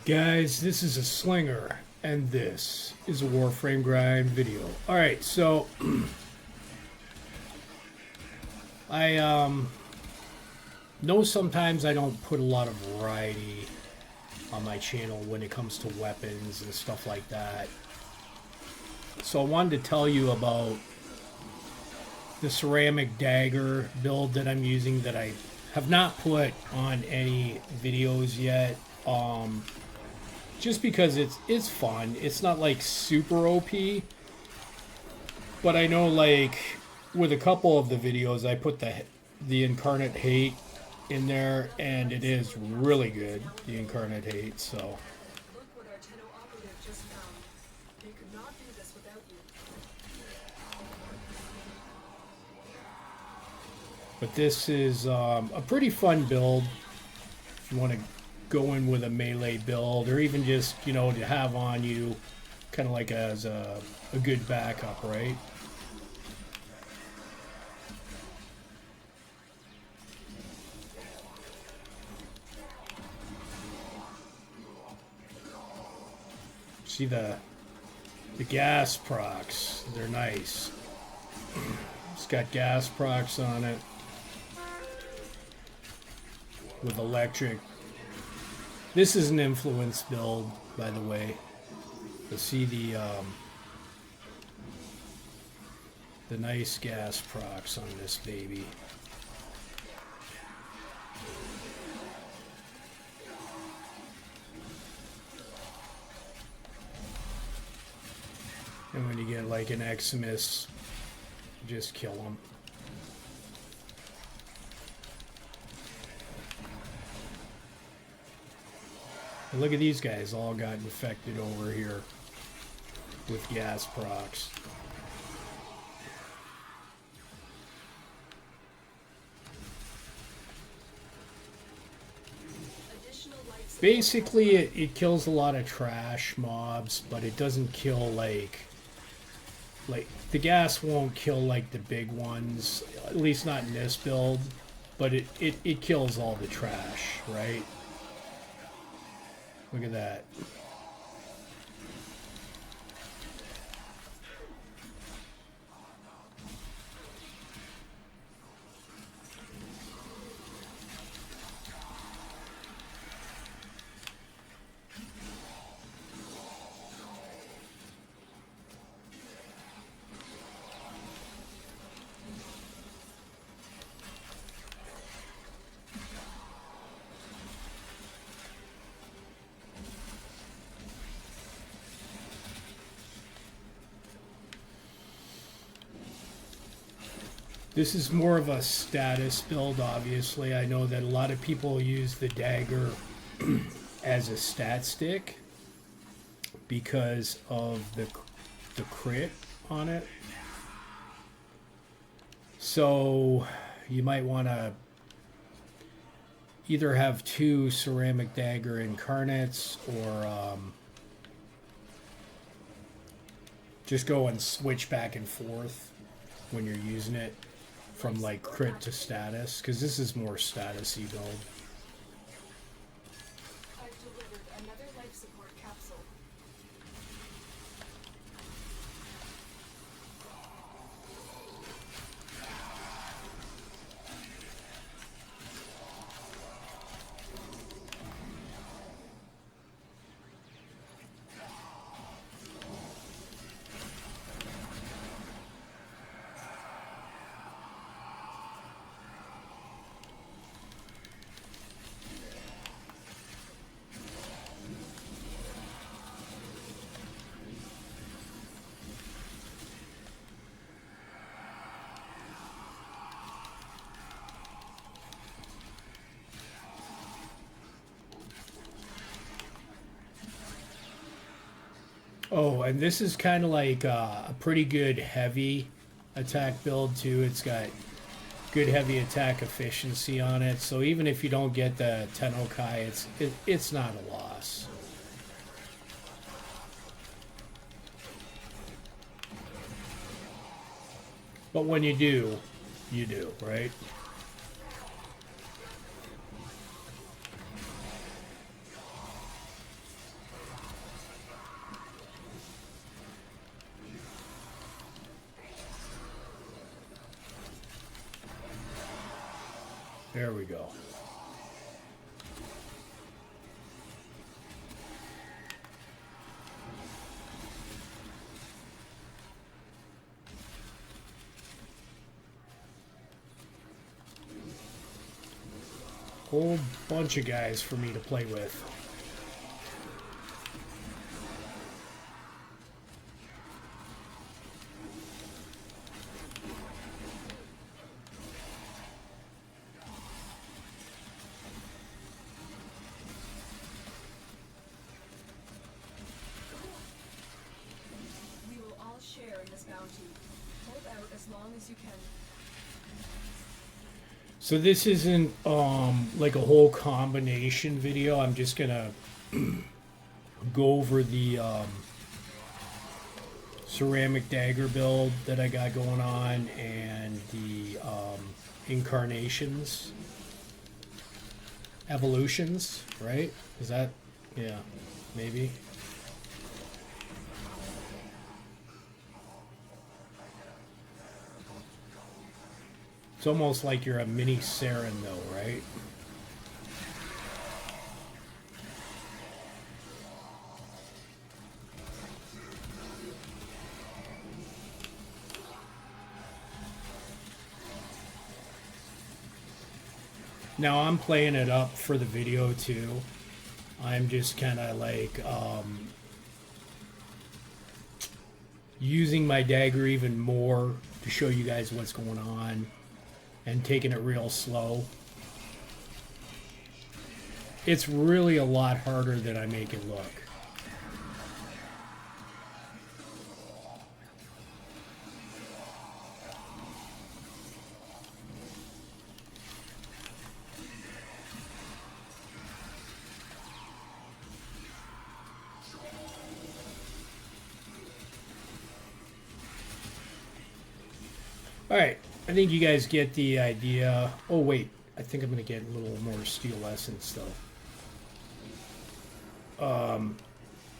Guys, this is a slinger, and this is a Warframe grind video. Alright, so I know sometimes I don't put a lot of variety on my channel when it comes to weapons and stuff like that. So I wanted to tell you about the Ceramic Dagger build that I'm using that I have not put on any videos yet. Just because it's fun. It's not like super OP, but I know like with a couple of the videos I put the incarnate hate in there, and it is really good, the incarnate hate. So Look what our Tenno operative just found. They could not do this without you. but this is a pretty fun build if you want to go in with a melee build, or even just, you know, to have on you kind of like as a good backup, right? See the gas procs, they're nice. It's got gas procs on it with electric. This is an influence build, by the way. You'll see the nice gas procs on this baby. And when you get like an Eximus, just kill them. And look at these guys, all got infected over here with gas procs. Basically, it kills a lot of trash mobs, but it doesn't kill like the gas won't kill like the big ones, at least not in this build, but it kills all the trash, right? Look at that. This is more of a status build, obviously. I know that a lot of people use the dagger as a stat stick because of the crit on it. So you might want to either have two Ceramic Dagger incarnates, or just go and switch back and forth when you're using it from like crit to status, because this is more status-y build. I've delivered another life support capsule. Oh, and this is kind of like a pretty good heavy attack build too. It's got good heavy attack efficiency on it, so even if you don't get the Tenno-kai, it's not a loss. But when you do, right? There we go. Whole bunch of guys for me to play with. We will all share in this bounty. Hold out as long as you can. So this isn't like a whole combination video. I'm just gonna go over the Ceramic Dagger build that I got going on and the incarnations, evolutions, right? Is that, yeah, maybe. It's almost like you're a mini Saren though, right? Now I'm playing it up for the video too. I'm just kind of like using my dagger even more to show you guys what's going on and taking it real slow. It's really a lot harder than I make it look. All right, I think you guys get the idea. Oh wait, I think I'm gonna get a little more steel essence though.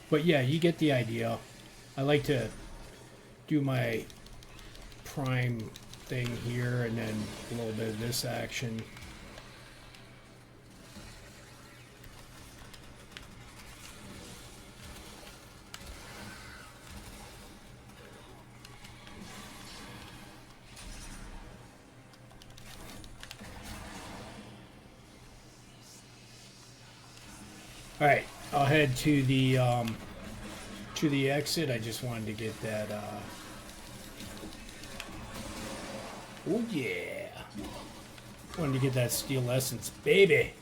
But yeah, you get the idea. I like to do my prime thing here and then a little bit of this action. All right, I'll head to the exit. I just wanted to get that. Oh yeah, wanted to get that steel essence, baby.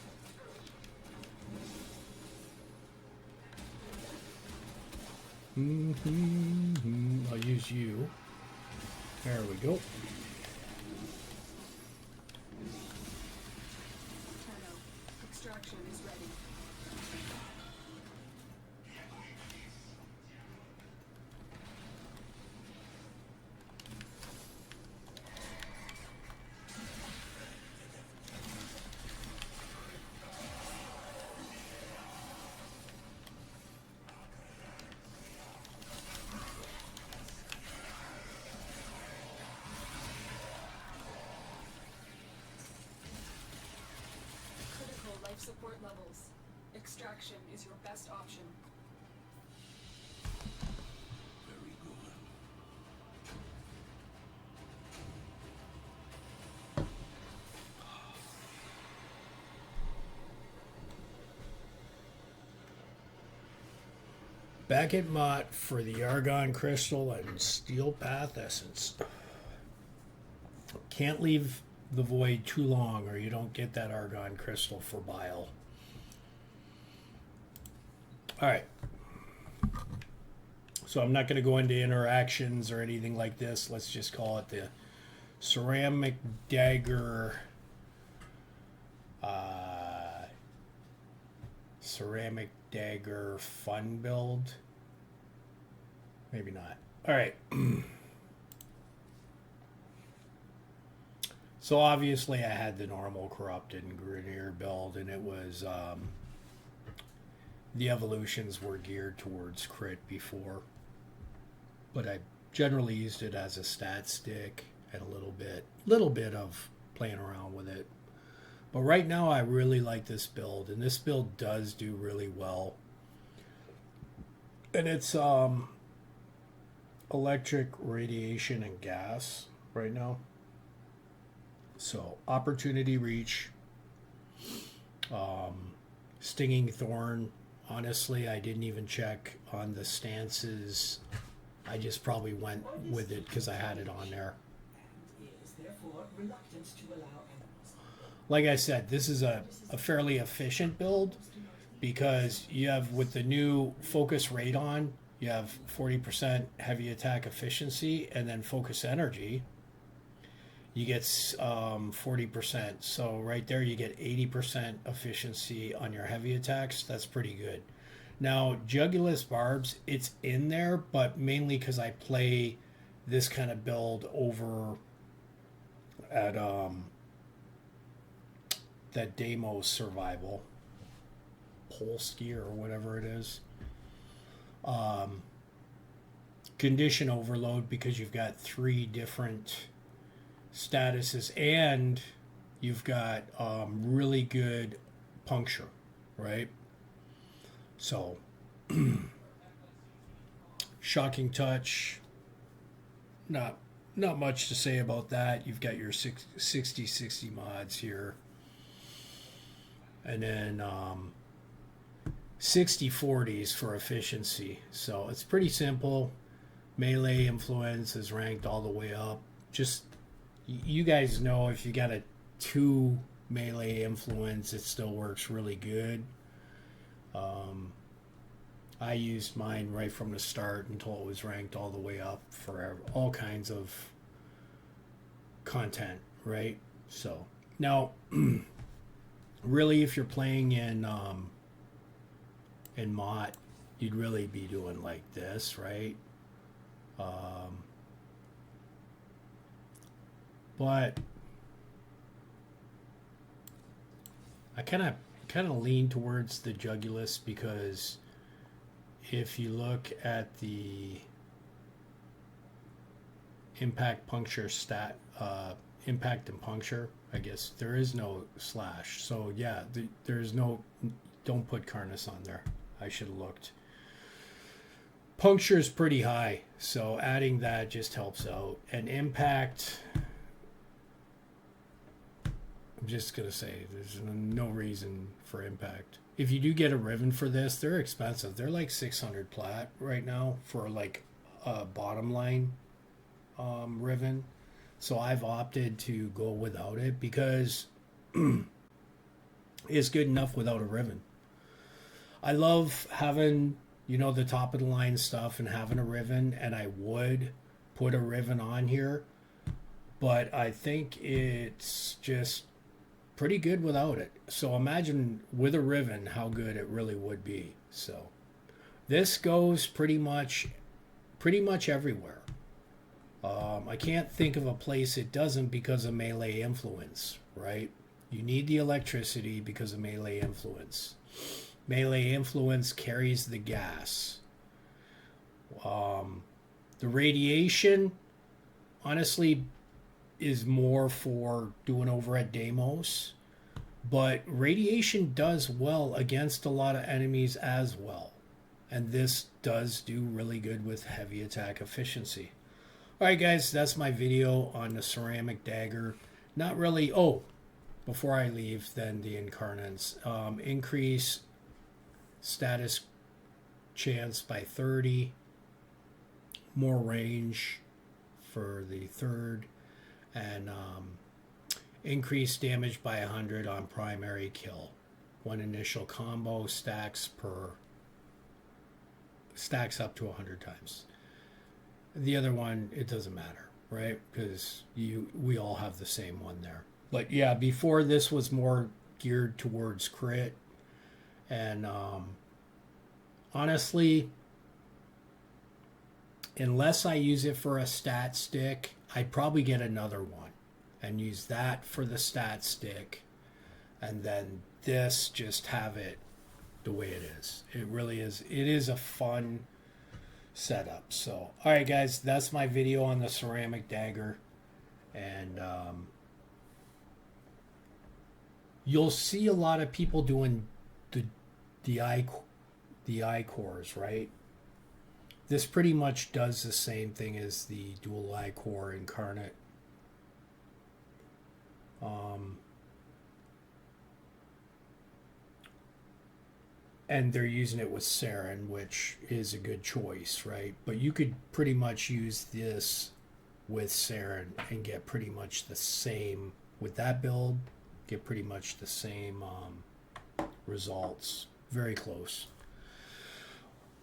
I'll use you. There we go. Extraction is ready. Critical life support levels. Extraction is your best option. Very good. Back at Mott for the Argon Crystal and Steel Path Essence. Can't leave the void too long or you don't get that Argon Crystal for Bile. Alright. So I'm not going to go into interactions or anything like this. Let's just call it the Ceramic Dagger Ceramic Dagger fun build. Maybe not. Alright. So obviously I had the normal Corrupted and Grineer build, and it was the evolutions were geared towards crit before, but I generally used it as a stat stick and a little bit of playing around with it. But right now I really like this build, and this build does do really well. And it's electric, radiation, and gas right now. So opportunity reach, stinging thorn. Honestly, I didn't even check on the stances. I just probably went with it because I had it on there. Like I said, this is a fairly efficient build because you have, with the new focus radon, you have 40% heavy attack efficiency, and then focus energy, you get 40%. So right there you get 80% efficiency on your heavy attacks. That's pretty good. Now, Jugulus Barbs, it's in there, but mainly because I play this kind of build over at that Deimos Survival, Polsky or whatever it is. Condition overload, because you've got 3 different statuses, and you've got really good puncture, right? So shocking touch, not much to say about that. You've got your 60 mods here, and then 60/40s for efficiency. So it's pretty simple. Melee influence is ranked all the way up. Just, you guys know, if you got a 2 melee influence, it still works really good. I used mine right from the start until it was ranked all the way up for all kinds of content, right? So now, really, if you're playing in MOT, you'd really be doing like this, right? But I kind of lean towards the Jugulus, because if you look at the impact puncture stat, impact and puncture, I guess there is no slash. So yeah, there's no, don't put Carnus on there. I should have looked. Puncture is pretty high, so adding that just helps out. And impact, I'm just going to say there's no reason for impact. If you do get a Riven for this, they're expensive. They're like 600 plat right now for like a bottom line Riven. So I've opted to go without it because it's good enough without a Riven. I love having, you know, the top of the line stuff and having a Riven, and I would put a Riven on here, but I think it's just pretty good without it. So imagine with a Riven how good it really would be. So this goes pretty much everywhere. I can't think of a place it doesn't because of melee influence, right? You need the electricity because of melee influence. Melee influence carries the gas. The radiation, honestly, is more for doing over at Deimos, but radiation does well against a lot of enemies as well, and this does do really good with heavy attack efficiency. Alright guys, that's my video on the Ceramic Dagger. Not really, oh, before I leave, then the incarnants. Increase status chance by 30, more range for the 3rd, and increase damage by 100 on primary kill. One initial combo stacks up to 100 times. The other one, it doesn't matter, right? Because we all have the same one there. But yeah, before this was more geared towards crit, and honestly, unless I use it for a stat stick, I'd probably get another one and use that for the stat stick, and then this, just have it the way it is. It really is. It is a fun setup. So alright guys, that's my video on the Ceramic Dagger, and you'll see a lot of people doing the eye cores, right? This pretty much does the same thing as the dual eye core incarnate. And they're using it with Sarin, which is a good choice, right? But you could pretty much use this with Sarin and get pretty much the same, with that build, get pretty much the same results. Very close.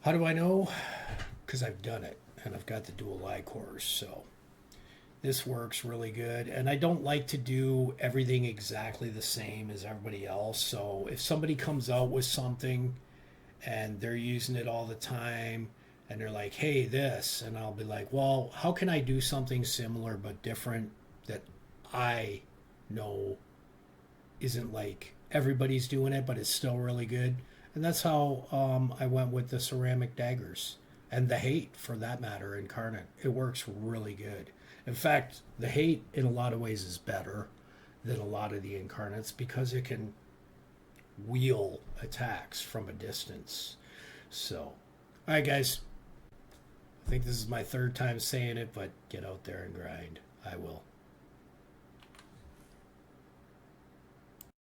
How do I know? Because I've done it, and I've got the dual eye cores, so this works really good. And I don't like to do everything exactly the same as everybody else. So if somebody comes out with something and they're using it all the time and they're like, hey, this, and I'll be like, well, how can I do something similar but different that I know isn't like everybody's doing it, but it's still really good? And that's how I went with the ceramic daggers and the hate, for that matter, incarnate. It works really good. In fact, the hate in a lot of ways is better than a lot of the incarnates because it can wheel attacks from a distance. So, all right, guys. I think this is my third time saying it, but get out there and grind. I will.